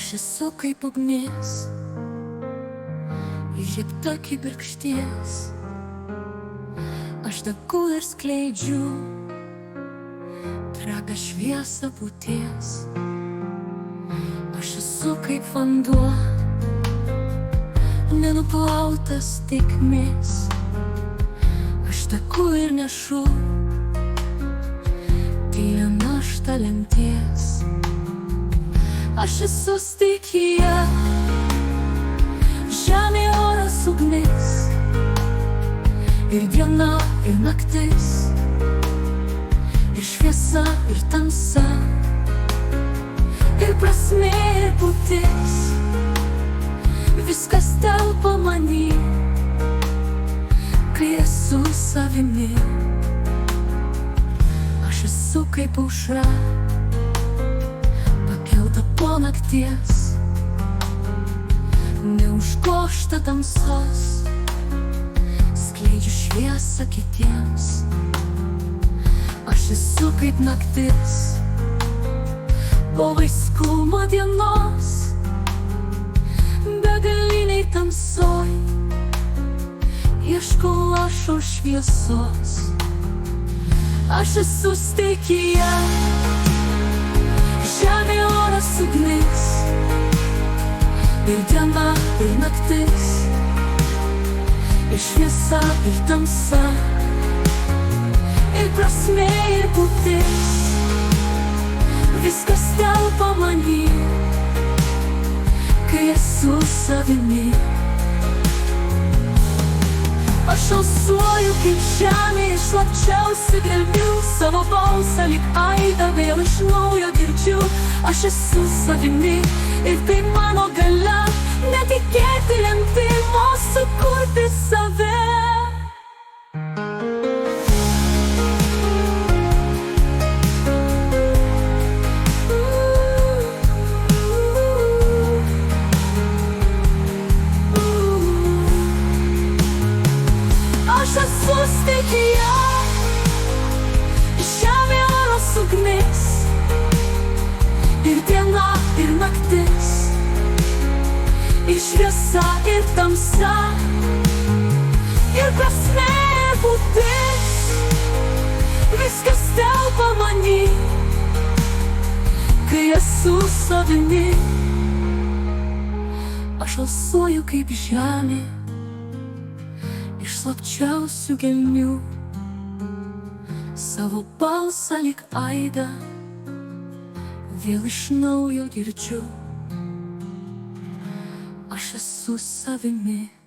Aš esu kaip ugnis, įžiebta kibirkšties. Aš degu ir skleidžiu trapią šviesą būties. Aš esu kaip vanduo, nenuplautas tėkmės. Aš teku ir nešu tylią naštą lemties. Aš esu stichija, žemė, oras, ugnis, ir diena, ir naktis, ir šviesa, ir tamsa, ir prasmė, ir būtis. Viskas telpa many, kai esu savimi. Aš esu kaip aušra, pakelta po nakties, neužgožta tamsos, skleidžiu šviesą kitiems. Aš esu kaip naktis, po vaiskumo dienos, begaliniai tamsoj, ieškau aš šviesos. Aš esu stichija, žemė, oras, ugnis, ir diena, ir naktis, ir šviesa, ir tamsa, ir prasmė, ir būtis. Viskas telpa many, kai esu savimi. Aš alsuoju kaip žemė iš slapčiausių gelmių, savo balsą lyg aidą vėl iš naujo girdžiu. Aš esu savimi ir tai mano galia, netikėti lemtimo sukurti save. Aš esu stichija, žemė, oras, ugnis, ir diena, ir naktis, ir šviesa, ir tamsa, ir prasmė, ir būtis. Viskas telpa many, kai esu savimi. Aš alsuoju kaip žemė iš slapčiausių gelmių, savo balsą lyg aidą vėl iš naujo girdžiu. Aš esu savimi.